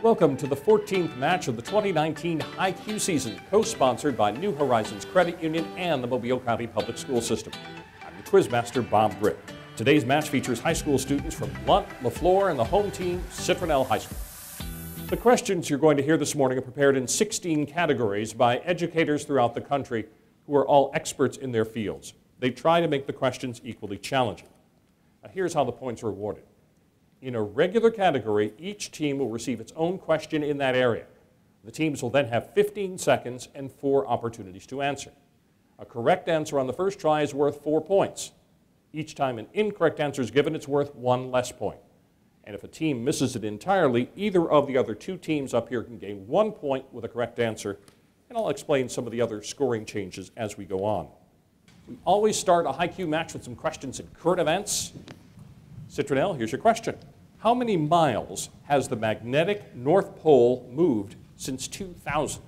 Welcome to the 14th match of the 2019 IQ season, co-sponsored by New Horizons Credit Union and the Mobile County Public School System. I'm your quizmaster, Bob Britt. Today's match features high school students from Blount, LeFlore, and the home team, Citronelle High School. The questions you're going to hear this morning are prepared in 16 categories by educators throughout the country who are all experts in their fields. They try to make the questions equally challenging. Now, here's how the points are awarded. In a regular category, each team will receive its own question in that area. The teams will then have 15 seconds and 4 opportunities to answer. A correct answer on the first try is worth 4 points. Each time an incorrect answer is given, it's worth 1 less point. And if a team misses it entirely, either of the other 2 teams up here can gain 1 point with a correct answer, and I'll explain some of the other scoring changes as we go on. We always start a high-Q match with some questions in current events. Citronelle, here's your question. How many miles has the magnetic North Pole moved since 2000?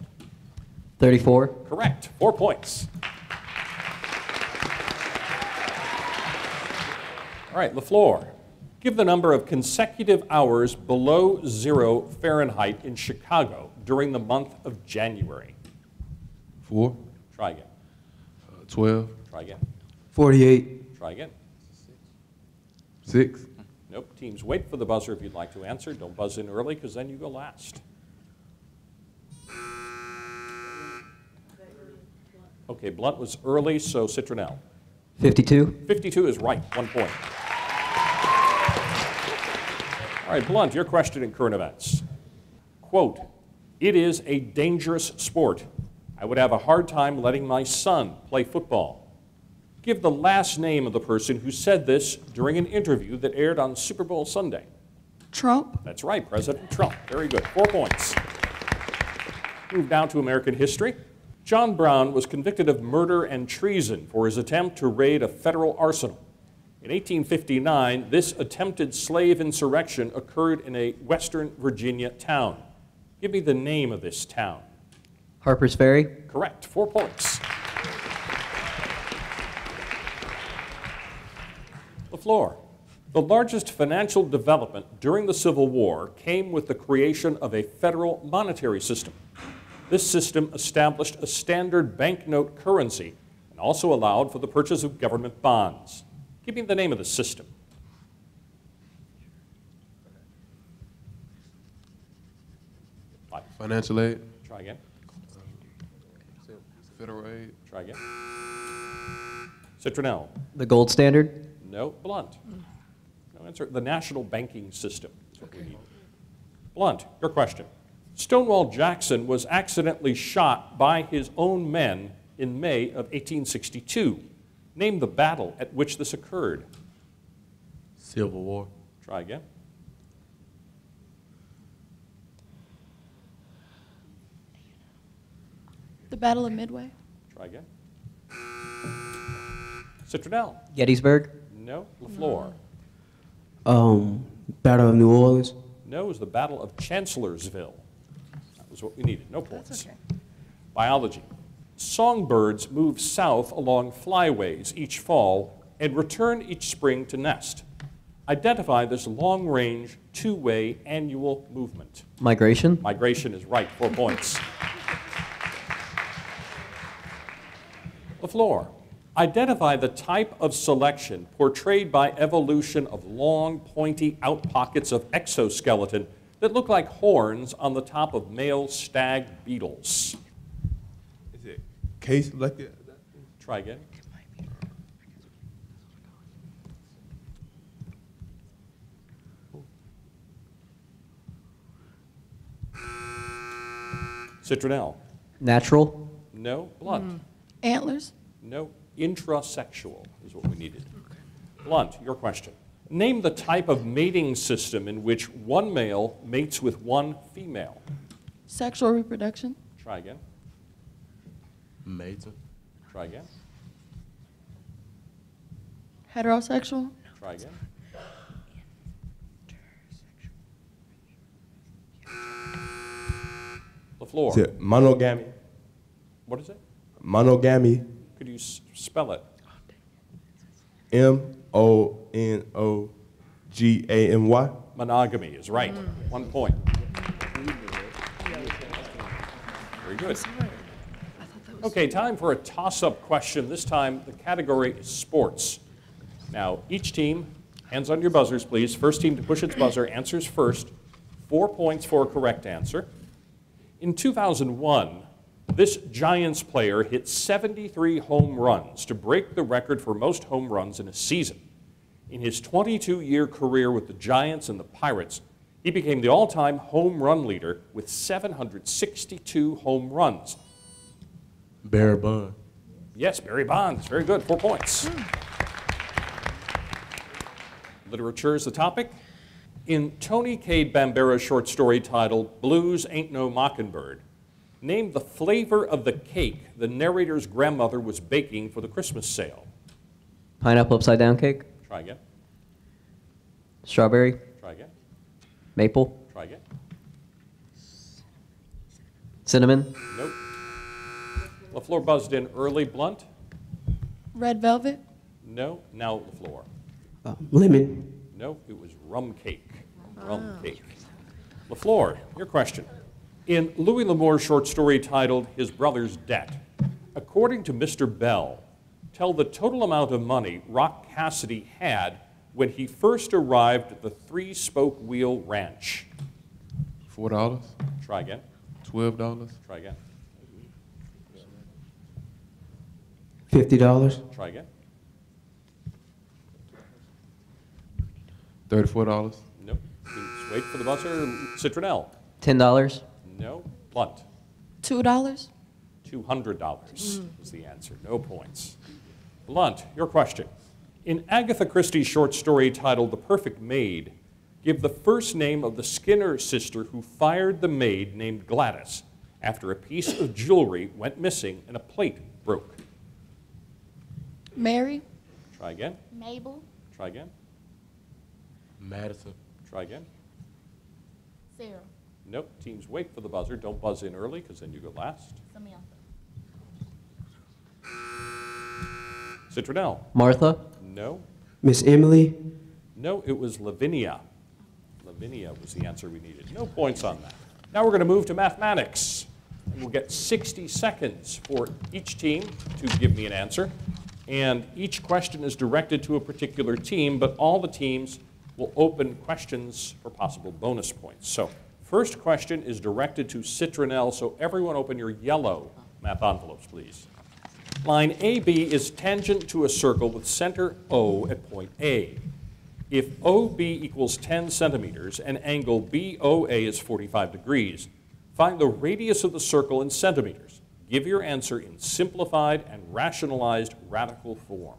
34. Correct. 4 points. All right, LeFlore. Give the number of consecutive hours below 0 Fahrenheit in Chicago during the month of January. 4. Try again. 12. Try again. 48. Try again. 6. Nope. Teams, wait for the buzzer if you'd like to answer. Don't buzz in early because then you go last. Okay, Blount was early, so Citronelle. 52. 52 is right. 1 point. All right, Blount, your question in current events. Quote, "It is a dangerous sport. I would have a hard time letting my son play football." Give the last name of the person who said this during an interview that aired on Super Bowl Sunday. Trump. That's right, President Trump. Very good. 4 points. Move down to American history. John Brown was convicted of murder and treason for his attempt to raid a federal arsenal. In 1859, this attempted slave insurrection occurred in a Western Virginia town. Give me the name of this town. Harper's Ferry. Correct. 4 points. LeFlore. The largest financial development during the Civil War came with the creation of a federal monetary system. This system established a standard banknote currency and also allowed for the purchase of government bonds. Give me the name of the system. Financial aid. Try again. Federal aid. Try again. Citronelle. The gold standard. No. Blount. No answer. The national banking system is what we need. Blount, your question. Stonewall Jackson was accidentally shot by his own men in May of 1862. Name the battle at which this occurred. Civil War. Try again. The Battle of Midway. Try again. Citronelle. Gettysburg. No. LeFlore. Battle of New Orleans. No, it was the Battle of Chancellorsville. That was what we needed. No points. That's okay. Biology. Songbirds move south along flyways each fall and return each spring to nest. Identify this long-range, two-way annual movement. Migration. Migration is right. 4 points. LeFlore. Identify the type of selection portrayed by evolution of long, pointy outpockets of exoskeleton that look like horns on the top of male stag beetles. Is it case like that? Try again. Citronelle. Natural. No. Blount. Antlers. No. Intrasexual is what we needed. Blount, your question. Name the type of mating system in which one male mates with one female. Sexual reproduction. Try again. Mason. Try again. Heterosexual. Try again. LeFlore. Is it monogamy? What is it? Monogamy. Could you spell it? M-O-N-O-G-A-M-Y. Monogamy is right. 1 point. Very good. Okay, time for a toss-up question. This time, the category is sports. Now, each team, hands on your buzzers, please. First team to push its buzzer answers first. 4 points for a correct answer. In 2001, this Giants player hit 73 home runs to break the record for most home runs in a season. In his 22-year career with the Giants and the Pirates, he became the all-time home run leader with 762 home runs. Barry Bonds. Yes, Barry Bonds. Very good. 4 points. Literature is the topic. In Tony Cade Bambara's short story titled Blues Ain't No Mockingbird, name the flavor of the cake the narrator's grandmother was baking for the Christmas sale. Pineapple upside down cake. Try again. Strawberry. Try again. Maple. Try again. Cinnamon. Nope. LeFlore buzzed in early. Blount? Red velvet. No. Now LeFlore. Lemon. No, it was rum cake. Rum cake. LeFlore, your question. In Louis L'Amour's short story titled His Brother's Debt, according to Mr. Bell, tell the total amount of money Rock Cassidy had when he first arrived at the Three-Spoke Wheel Ranch. $4. Try again. $12. Try again. $50. Try again. $34. Nope. Please wait for the buzzer. Citronelle. $10. No. Blount. $2. $200 was the answer. No points. Blount, your question. In Agatha Christie's short story titled The Perfect Maid, give the first name of the Skinner sister who fired the maid named Gladys after a piece of jewelry went missing and a plate broke. Mary. Try again. Mabel. Try again. Madison. Try again. Sarah. Nope. Teams wait for the buzzer. Don't buzz in early because then you go last. Samantha. Citronelle. Martha. No. Miss Emily. No, it was Lavinia. Lavinia was the answer we needed. No points on that. Now we're going to move to mathematics. And we'll get 60 seconds for each team to give me an answer. And each question is directed to a particular team, but all the teams will open questions for possible bonus points. So first question is directed to Citronelle, so everyone open your yellow math envelopes, please. Line AB is tangent to a circle with center O at point A. If OB equals 10 centimeters and angle BOA is 45 degrees, find the radius of the circle in centimeters. Give your answer in simplified and rationalized radical form.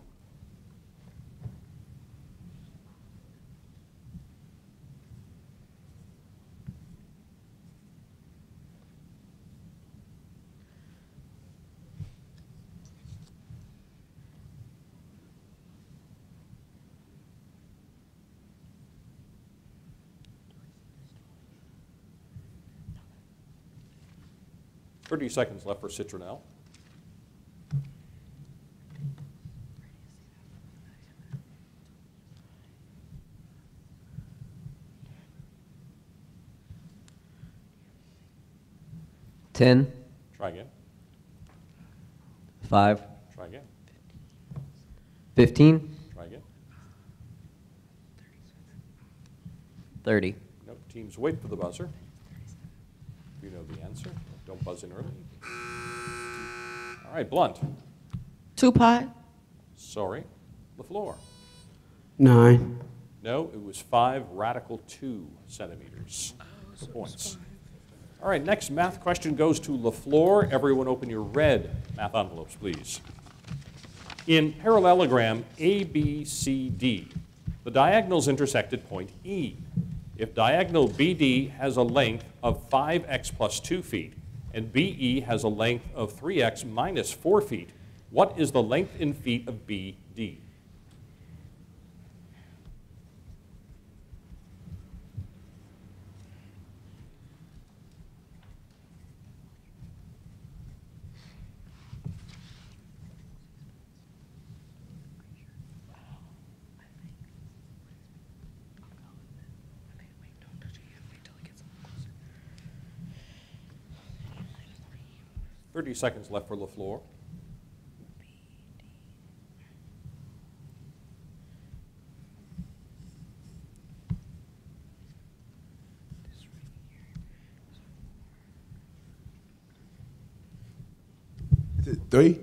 Thirty seconds left for Citronelle. $10. Try again. $5. Try again. $15. Try again. $30. Nope. Teams wait for the buzzer. You know the answer. Don't buzz in early. All right, Blount. 2 pi. Sorry. LeFlore. 9. No, it was 5 radical 2 centimeters. For points. All right, next math question goes to LeFlore. Everyone open your red math envelopes, please. In parallelogram ABCD, the diagonals intersect at point E. If diagonal BD has a length of 5x plus 2 feet, and BE has a length of 3x minus 4 feet, what is the length in feet of BD? 30 seconds left for LeFlore. Is it 3?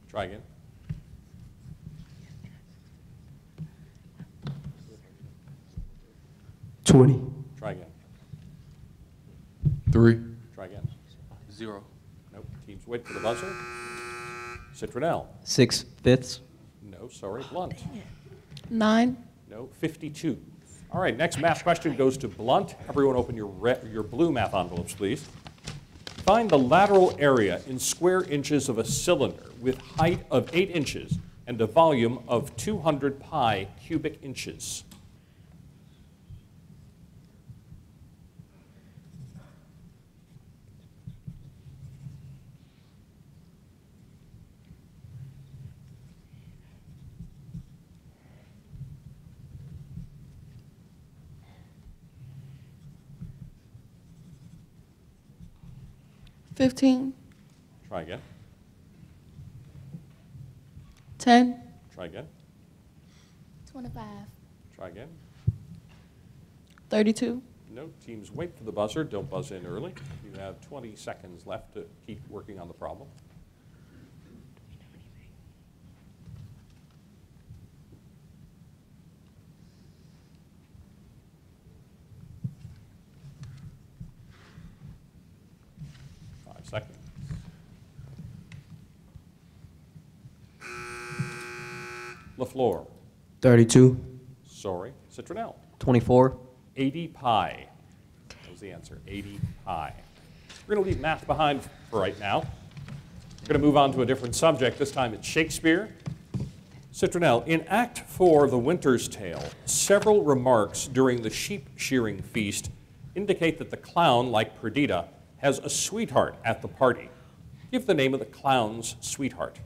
Try again. $20. Try again. 3. Try again. 0. Nope. Teams wait for the buzzer. Citronelle. 6/5. No, sorry. Blount. 9. No, 52. All right, next math question goes to Blount. Everyone open your blue math envelopes, please. Find the lateral area in square inches of a cylinder with height of 8 inches and a volume of 200 pi cubic inches. $15. Try again. 10. Try again. 25. Try again. 32. No, teams wait for the buzzer. Don't buzz in early. You have 20 seconds left to keep working on the problem. Seconds. LeFlore. 32. Sorry. Citronelle. 24. 80 pi. That was the answer. 80 pi. We're going to leave math behind for right now. We're going to move on to a different subject. This time it's Shakespeare. Citronelle, in Act 4 of The Winter's Tale, several remarks during the sheep shearing feast indicate that the clown, like Perdita, has a sweetheart at the party. Give the name of the clown's sweetheart.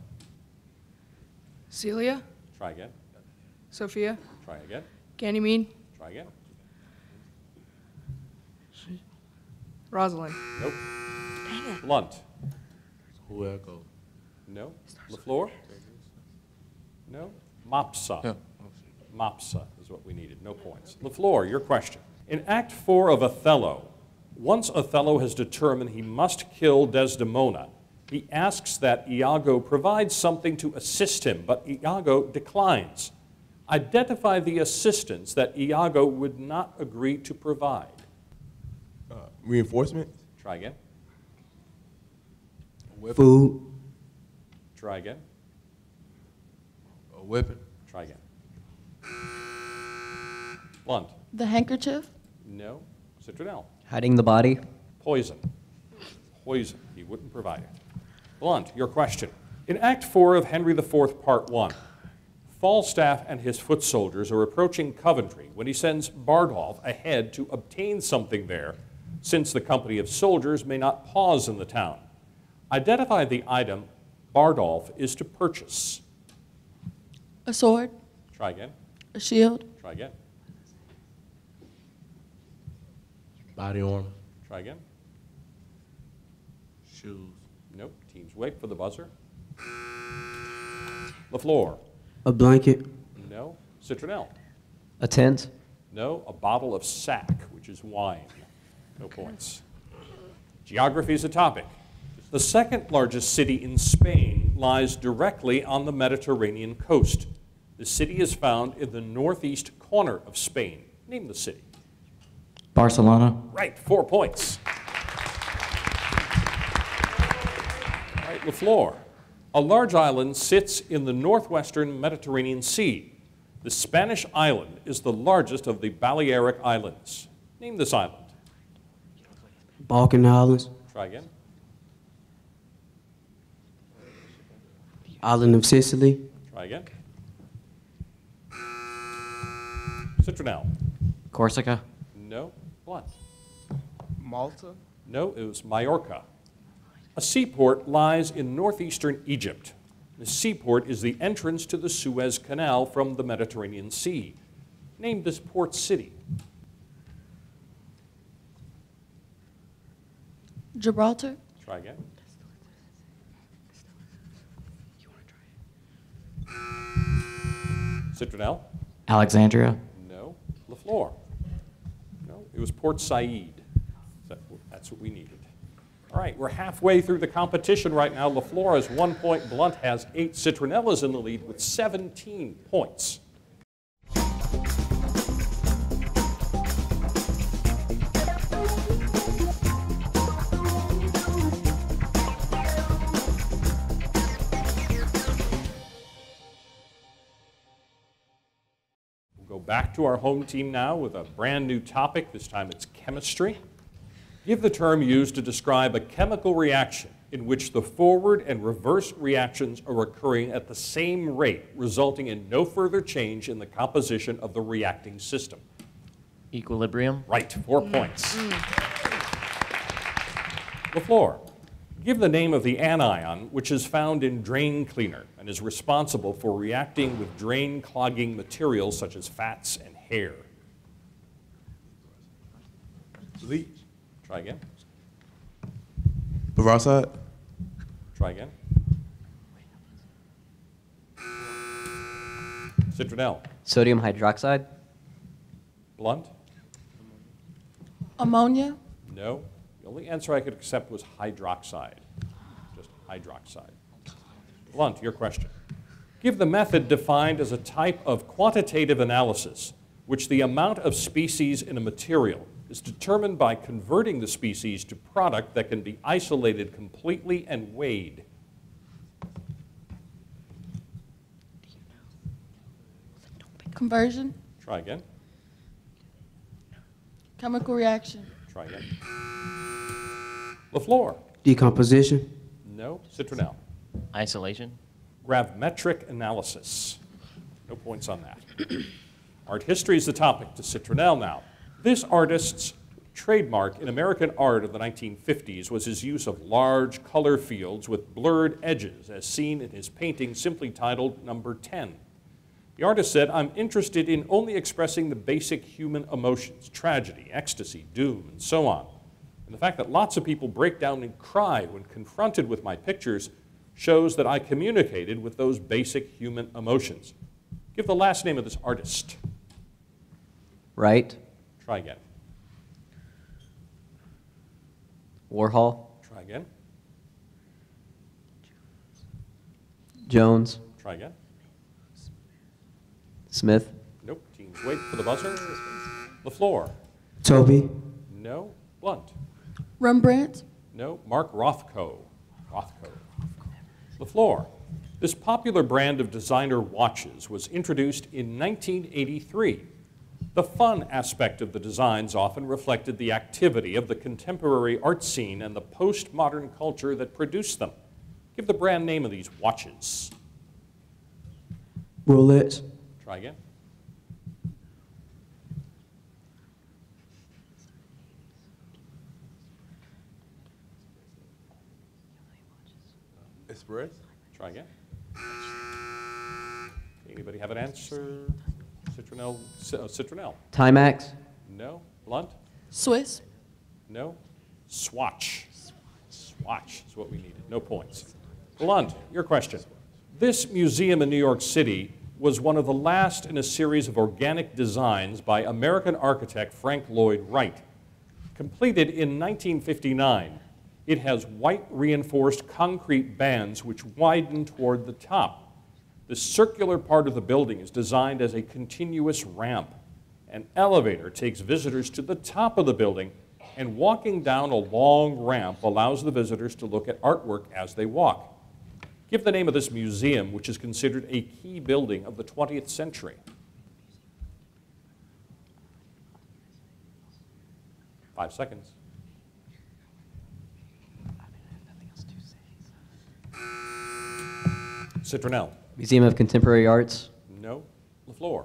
Celia, Try again. Sophia, Try again. Ganymede, Try again. Rosalind. Nope. Blount. Whoever. No. LeFlore. No. Mopsa. Yeah. Mopsa is what we needed. No points. LeFlore, your question. In Act 4 of Othello, once Othello has determined he must kill Desdemona, he asks that Iago provide something to assist him, but Iago declines. Identify the assistance that Iago would not agree to provide. Reinforcement. Try again. Food. Try again. A weapon. Try again. Blount. The handkerchief. No. Citronelle. Hiding the body. Poison. Poison. He wouldn't provide it. Blount, your question. In Act 4 of Henry IV, Part 1, Falstaff and his foot soldiers are approaching Coventry when he sends Bardolph ahead to obtain something there, since the company of soldiers may not pause in the town. Identify the item Bardolph is to purchase. A sword. Try again. A shield. Try again. Body armor. Try again. Shoes. Nope. Teams wait for the buzzer. LeFlore. A blanket. No. Citronelle. A tent. No. A bottle of sack, which is wine. No points. Geography is a topic. The second largest city in Spain lies directly on the Mediterranean coast. The city is found in the northeast corner of Spain. Name the city. Barcelona. Right, 4 points. All right, LeFlore. A large island sits in the northwestern Mediterranean Sea. The Spanish island is the largest of the Balearic Islands. Name this island. Balkan Islands. Try again. Island of Sicily. Try again. Citronelle. Corsica. No. Blount. Malta. No, it was Majorca. A seaport lies in northeastern Egypt. The seaport is the entrance to the Suez Canal from the Mediterranean Sea. Name this port city. Gibraltar. Try again. Citronelle? Alexandria. No. LeFlore? No, it was Port Said. That's what we needed. All right, we're halfway through the competition right now. LeFlore has 1 point, Blount has 8. Citronelle is in the lead with 17 points. We'll go back to our home team now with a brand new topic. This time it's chemistry. Give the term used to describe a chemical reaction in which the forward and reverse reactions are occurring at the same rate, resulting in no further change in the composition of the reacting system. Equilibrium. Right, 4 points. LeFlore, give the name of the anion which is found in drain cleaner and is responsible for reacting with drain clogging materials such as fats and hair. Lee. Try again. Peroxide. Try again. Citronelle. Sodium hydroxide. Blount? Ammonia. No. The only answer I could accept was hydroxide. Just hydroxide. Blount, your question. Give the method defined as a type of quantitative analysis which the amount of species in a material is determined by converting the species to product that can be isolated completely and weighed. Conversion. Try again. Chemical reaction. Try again. LeFlore. Decomposition. No. Citronelle. Isolation. Gravimetric analysis. No points on that. Art history is the topic. To Citronelle now. This artist's trademark in American art of the 1950s was his use of large color fields with blurred edges, as seen in his painting simply titled Number 10. The artist said, "I'm interested in only expressing the basic human emotions, tragedy, ecstasy, doom, and so on. And the fact that lots of people break down and cry when confronted with my pictures shows that I communicated with those basic human emotions." Give the last name of this artist. Wright. Try again. Warhol. Try again. Jones. Try again. Smith. Nope. Teams wait for the buzzer. LeFlore. Toby. No. Blount. Rembrandt. No. Mark Rothko. LeFlore. This popular brand of designer watches was introduced in 1983. The fun aspect of the designs often reflected the activity of the contemporary art scene and the postmodern culture that produced them. Give the brand name of these watches. Rolex. Try again. Express. Try again. Anybody have an answer? Citronelle. Timex. No. Blount. Swiss. No. Swatch. Swatch is what we needed. No points. Blount, your question. This museum in New York City was one of the last in a series of organic designs by American architect Frank Lloyd Wright. Completed in 1959, it has white reinforced concrete bands which widen toward the top. The circular part of the building is designed as a continuous ramp. An elevator takes visitors to the top of the building, and walking down a long ramp allows the visitors to look at artwork as they walk. Give the name of this museum, which is considered a key building of the 20th century. 5 seconds. Citronelle. Museum of Contemporary Arts. No. LeFlore.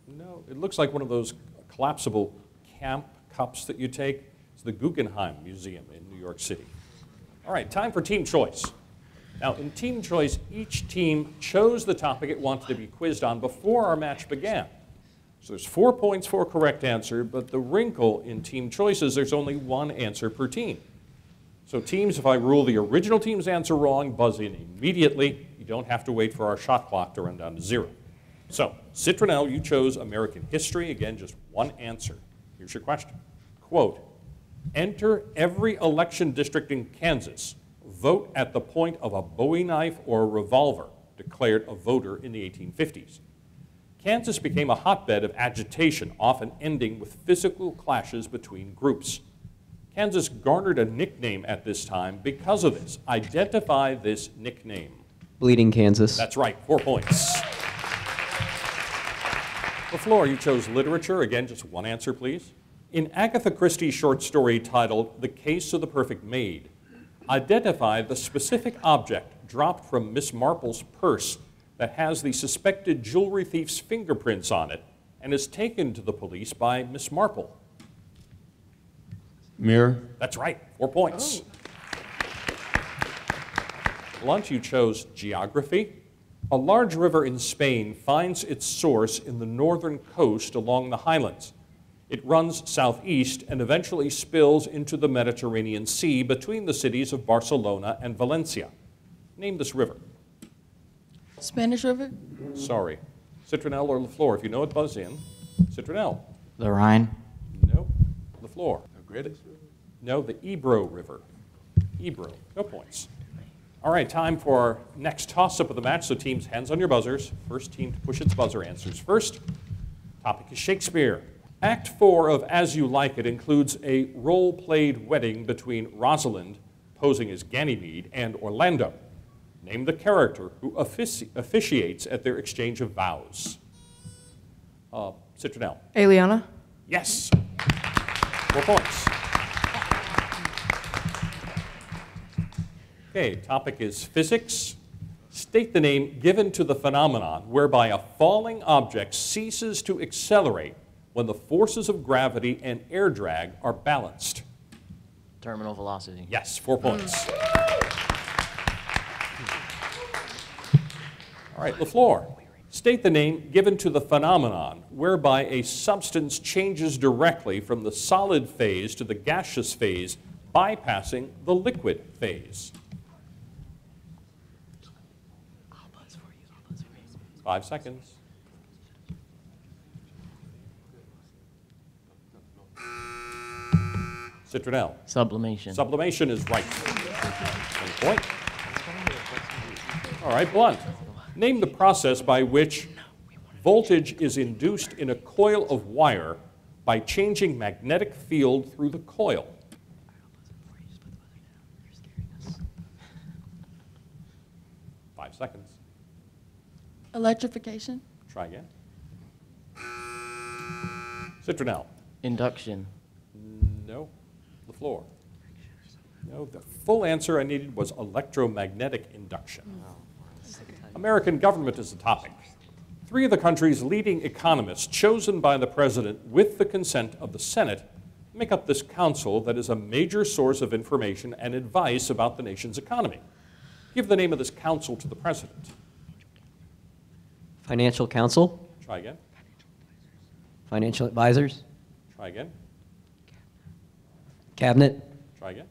No. It looks like one of those collapsible camp cups that you take. It's the Guggenheim Museum in New York City. All right, time for team choice. Now, in team choice, each team chose the topic it wanted to be quizzed on before our match began. So there's 4 points for a correct answer, but the wrinkle in team choice is there's only one answer per team. So teams, if I rule the original team's answer wrong, buzz in immediately. You don't have to wait for our shot clock to run down to 0. So, Citronelle, you chose American history. Again, just one answer. Here's your question. Quote, enter every election district in Kansas. Vote at the point of a Bowie knife or a revolver, declared a voter in the 1850s. Kansas became a hotbed of agitation, often ending with physical clashes between groups. Kansas garnered a nickname at this time because of this. Identify this nickname. Bleeding Kansas. That's right, 4 points. LeFlore, you chose literature. Again, just one answer, please. In Agatha Christie's short story titled The Case of the Perfect Maid, identify the specific object dropped from Miss Marple's purse that has the suspected jewelry thief's fingerprints on it and is taken to the police by Miss Marple. Mirror. That's right, 4 points. Blount, you chose geography. A large river in Spain finds its source in the northern coast along the highlands. It runs southeast and eventually spills into the Mediterranean Sea between the cities of Barcelona and Valencia. Name this river. Spanish River. Sorry. Citronelle or LeFlore? If you know it, buzz in. Citronelle. The Rhine. No. LeFlore. Grittis. No, the Ebro River. Ebro. No points. All right, time for our next toss-up of the match. So teams, hands on your buzzers. First team to push its buzzer answers first. Topic is Shakespeare. Act 4 of As You Like It includes a role-played wedding between Rosalind, posing as Ganymede, and Orlando. Name the character who officiates at their exchange of vows. Citronelle. Eliana. Yes. 4 points. Okay, topic is physics. State the name given to the phenomenon whereby a falling object ceases to accelerate when the forces of gravity and air drag are balanced. Terminal velocity. Yes, 4 points. All right, LeFlore. State the name given to the phenomenon whereby a substance changes directly from the solid phase to the gaseous phase, bypassing the liquid phase. 5 seconds. Citronelle. Sublimation. Sublimation is right. 1 point. All right, Blount. Name the process by which voltage is induced in a coil of wire by changing magnetic field through the coil. Five seconds. Electrification. Try again. Citronelle. Induction. No. LeFlore. No, the full answer I needed was electromagnetic induction. American government is the topic. 3 of the country's leading economists, chosen by the president with the consent of the Senate, make up this council that is a major source of information and advice about the nation's economy. Give the name of this council to the president. Financial Council. Try again. Financial Advisors. Try again. Cabinet. Try again.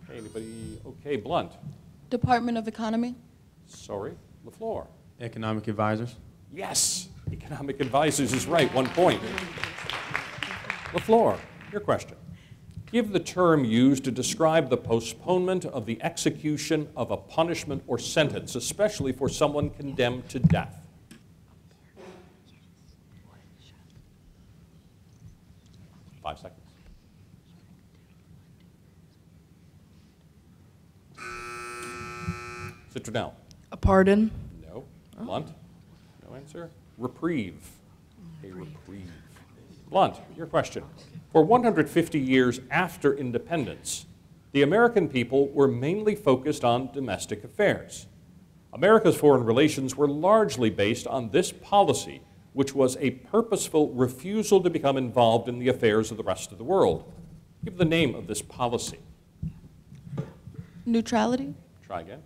Okay, anybody? Okay, Blount. Department of Economy. Sorry, LeFlore. Economic advisors. Yes, economic advisors is right, 1 point. LeFlore, your question. Give the term used to describe the postponement of the execution of a punishment or sentence, especially for someone condemned to death. Five seconds. Citronelle. A pardon. No. Blount? No answer. Reprieve. A reprieve. Blount, your question. For 150 years after independence, the American people were mainly focused on domestic affairs. America's foreign relations were largely based on this policy, which was a purposeful refusal to become involved in the affairs of the rest of the world. Give the name of this policy. Neutrality. Try again.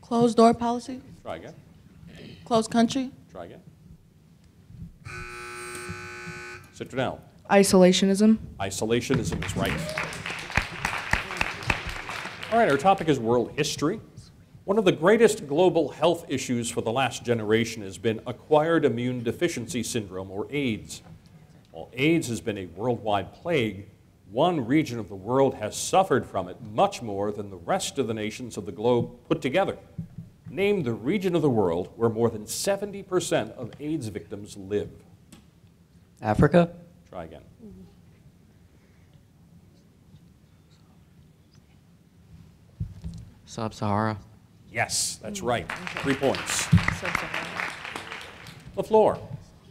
Closed door policy. Try again. Closed country. Try again. Citronelle. Isolationism. Isolationism is right. All right, our topic is world history. One of the greatest global health issues for the last generation has been acquired immune deficiency syndrome, or AIDS. While AIDS has been a worldwide plague, one region of the world has suffered from it much more than the rest of the nations of the globe put together. Name the region of the world where more than 70% of AIDS victims live. Africa? Try again. Sub-Sahara. Yes, that's right. 3 points. LeFlore.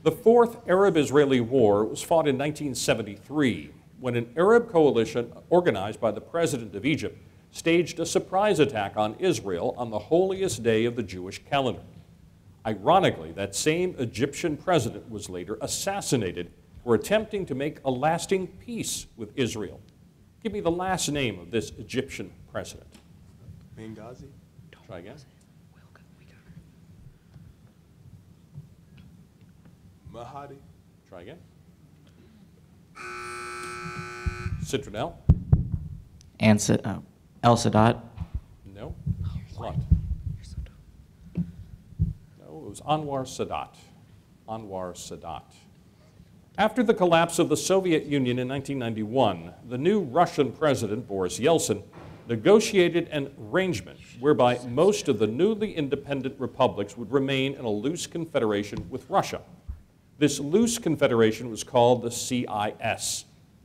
The Fourth Arab-Israeli War was fought in 1973 when an Arab coalition organized by the president of Egypt staged a surprise attack on Israel on the holiest day of the Jewish calendar. Ironically, that same Egyptian president was later assassinated for attempting to make a lasting peace with Israel. Give me the last name of this Egyptian president. Benghazi. Try again. Mahdi. Try again. Citronelle? El Sadat. No. Blount? No, it was Anwar Sadat. Anwar Sadat. After the collapse of the Soviet Union in 1991, the new Russian president, Boris Yeltsin, negotiated an arrangement whereby most of the newly independent republics would remain in a loose confederation with Russia. This loose confederation was called the CIS.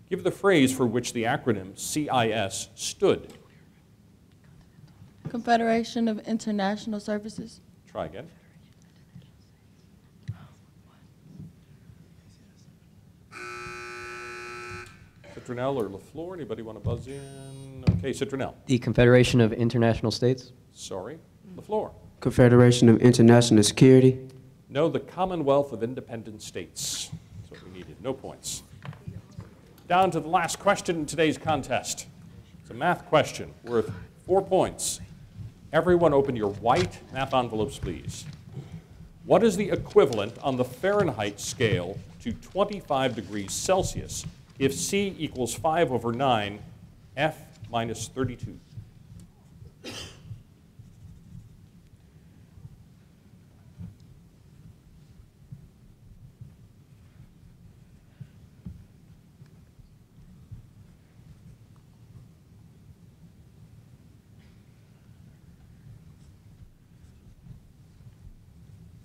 Give the phrase for which the acronym CIS stood. Confederation of International Services. Try again. Citronelle or LeFlore, anybody want to buzz in? Okay, Citronelle. The Confederation of International States? Sorry. LeFlore. Confederation of International Security. No, the Commonwealth of Independent States. That's what we needed. No points. Down to the last question in today's contest. It's a math question worth 4 points. Everyone open your white math envelopes, please. What is the equivalent on the Fahrenheit scale to 25 degrees Celsius if C equals 5 over 9, F minus 32?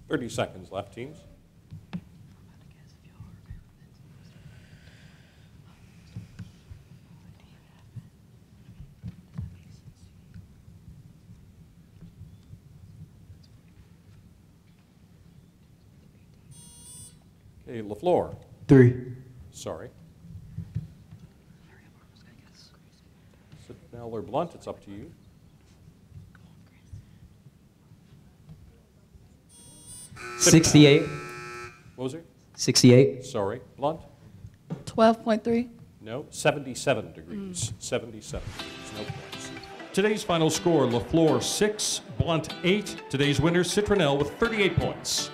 Thirty seconds left, teams. Okay, LeFlore. 3. Sorry. Citronelle or Blount, it's up to you. Citronelle. 68. What was it? 68. Sorry. Blount? 12.3. No, 77 degrees. 77 degrees, no points. Today's final score, LeFlore 6, Blount 8. Today's winner, Citronelle with 38 points.